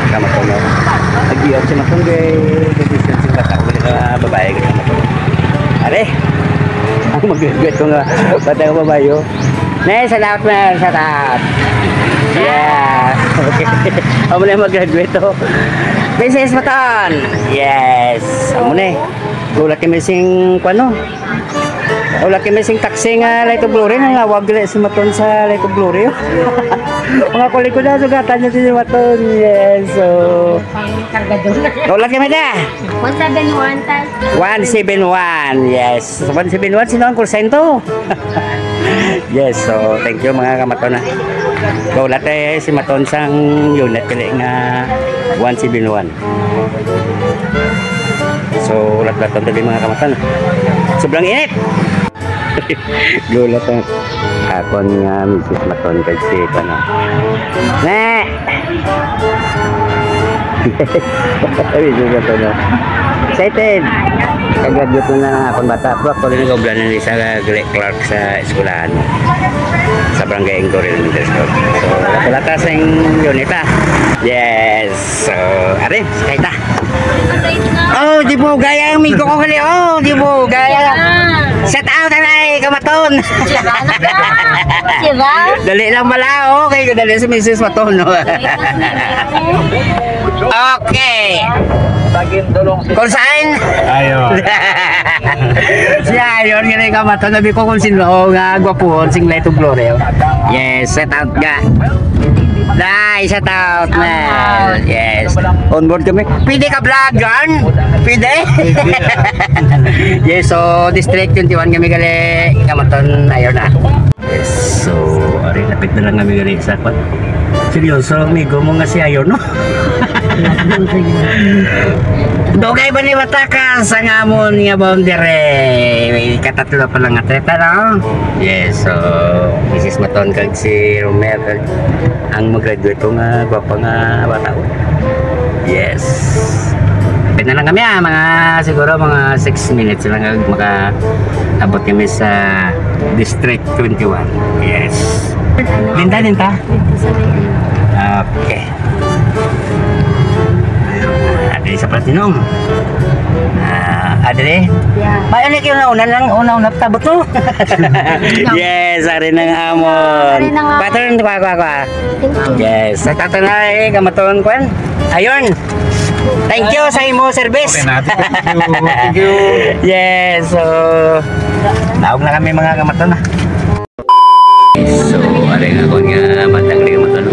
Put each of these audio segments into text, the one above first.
Kamatono. Nag-iop si Matong kay decision si bata ko ka babae ka Matong. Are. Ang mag-graduate ko nga bata ko babae. Nay, salamat man, salamat. Yeah. Okay. Amo na mag-graduate to. Princess Maton. Yes. Amo na. Gulat kami sing kuno. Wala kami sing taxi nga Light of Glory nga wag gila si Maton sa Light of Glory. Mga kuliko na sugatan niya si Maton. Yes. So wala kami na. 171 tayo. 171. Yes. 171 sino ang kursento? Yes. So thank you mga kamaton na. Wala tayo si Maton sang unit kali nga 171. So ulat-ulaton tadi mga kamaton. Sobrang init. Gulat ang akon nga Mrs. Maton kasi ano. Nek. Mrs. Maton. Excited. Kagadyot na akon bata. Ako rin nag-oblan na sa Clark sa eskulahan. Sa Barangay Ingtoril Middle School. So, lata sa unita. Yes. So, are, kaita. Oh, di mo gaya ang mingko ko kali. Oh, di mo gaya. Set out na Kamaton. Diba? Dali lang mala. Okay, dali sa Mrs. Maton. No? Okay. Kung saan? Ayon. Siya, yun nga Kamaton. Nabi ko kung sino nga gwapuhon sing Light of Glory. Yes, set out nga. Nice, shout out man. Yes. On board kami. Pwede ka vlog yan? Pwede? Yes, so District 21 kami gali Kamaton ayon na. Yes, so ari lapit na lang kami gali sa kwat. Seryoso, amigo mo nga si ayon no? Dogay ba ni Batakas ang amon nga boundary? Katatlo pa lang atleta no? Yes, so Mrs. Maton kag si Romel kag ang mag-graduate ko nga gwapa nga bata ko. Yes. Pwede na lang kami mga siguro mga 6 minutes lang maka-abot kami sa District 21. Yes. Linta. Okay. Adri sa Platinum. Adri? Yeah. Bayan na kayo una tabot mo. Yes, ari nang amon. Pattern kwa. Yes, sa tatanay Kamaton kwan. Ayon. Thank you sa imo service. Okay na. Thank you. Yes, so naog na kami mga Kamaton na. So, ari nga kon nga batang Kamaton.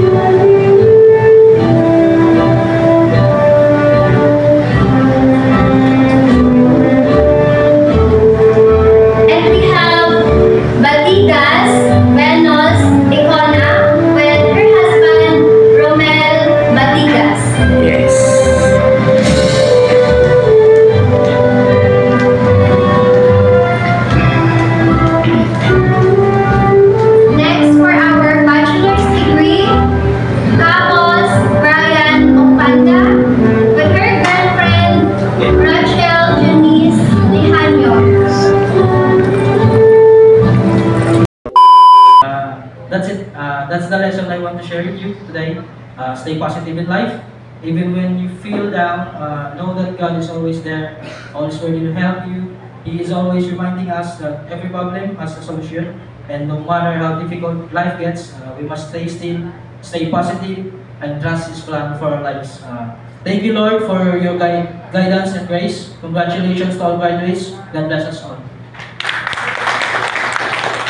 That's the lesson I want to share with you today. Stay positive in life. Even when you feel down, know that God is always there, always ready to help you. He is always reminding us that every problem has a solution. And no matter how difficult life gets, we must stay still, stay positive, and trust His plan for our lives. Thank you, Lord, for your guidance and grace. Congratulations to all graduates. God bless us all.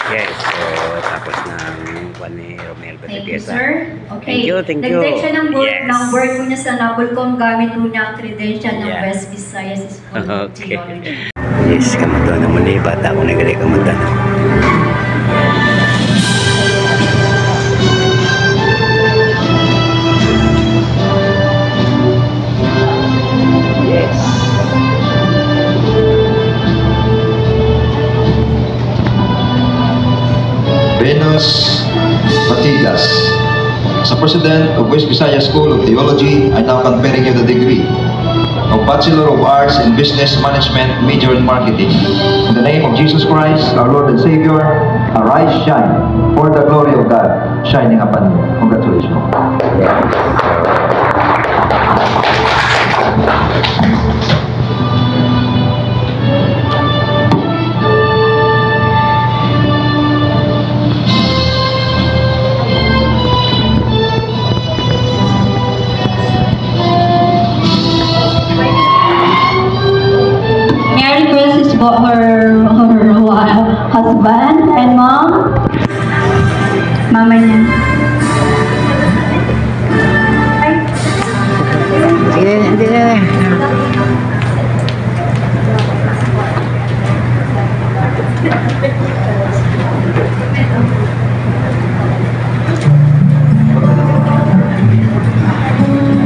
Yes, so tapos ng kwan ni Romel Thank you, Batipesa. sir. Okay. Thank you. Nag-take siya ng board, Yes. ng board po niya sa Nabulcom gamit po niya ang credential ng Yeah. West Visayas School of Okay. Theology. Yes, Kamaton na muli. Bata ko na gali Kamaton. Yes. Venus Batigas. As a president of West Visayas School of Theology, I now conferring you the degree of Bachelor of Arts in Business Management, major in Marketing. In the name of Jesus Christ, our Lord and Savior, arise, shine, for the glory of God shining upon you. Congratulations. husband and mom. Mama niya. Sige, hindi na.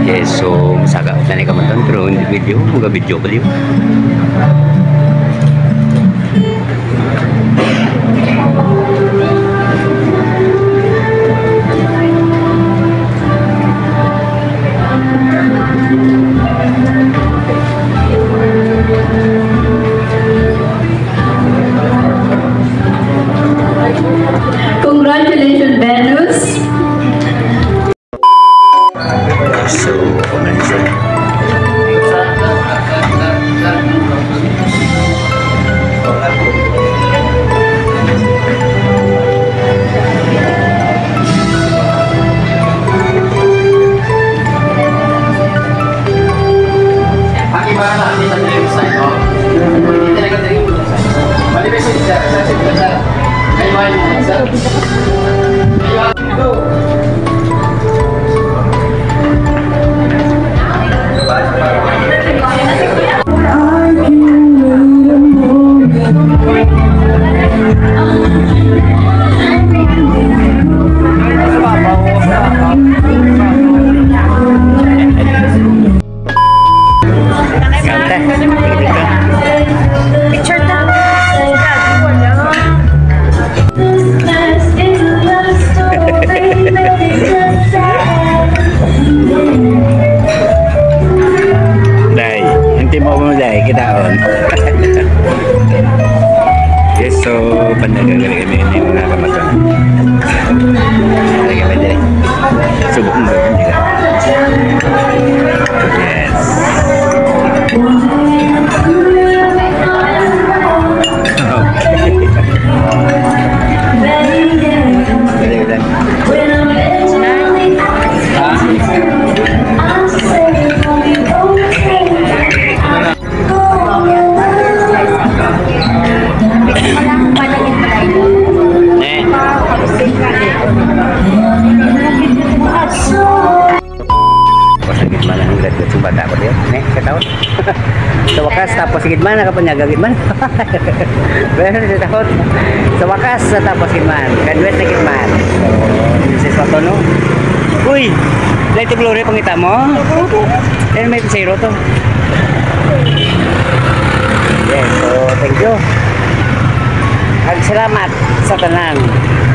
Okay, so masaga na ni kamantan pero hindi video, mga video pa liyo. Congratulations, Venus. So, ano siya? Dai, hindi mo dai kita on. Yes, so panagagali kami ni mga kamatan. Lagi pa dili. Subok mo juga. Yes. Pasagit man ang graduate yung bata ko diyo. Sa taon. Sa wakas, tapos sigid man, nakapanyagagit man. Pero sa taon. Sa wakas, tapos sigid man. Graduate na sigid man. So, this is what no? Uy! Light glory pangita mo? Yan may zero to. Yes, so thank you. Salamat sa tanan.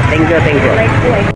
Thank you, thank you.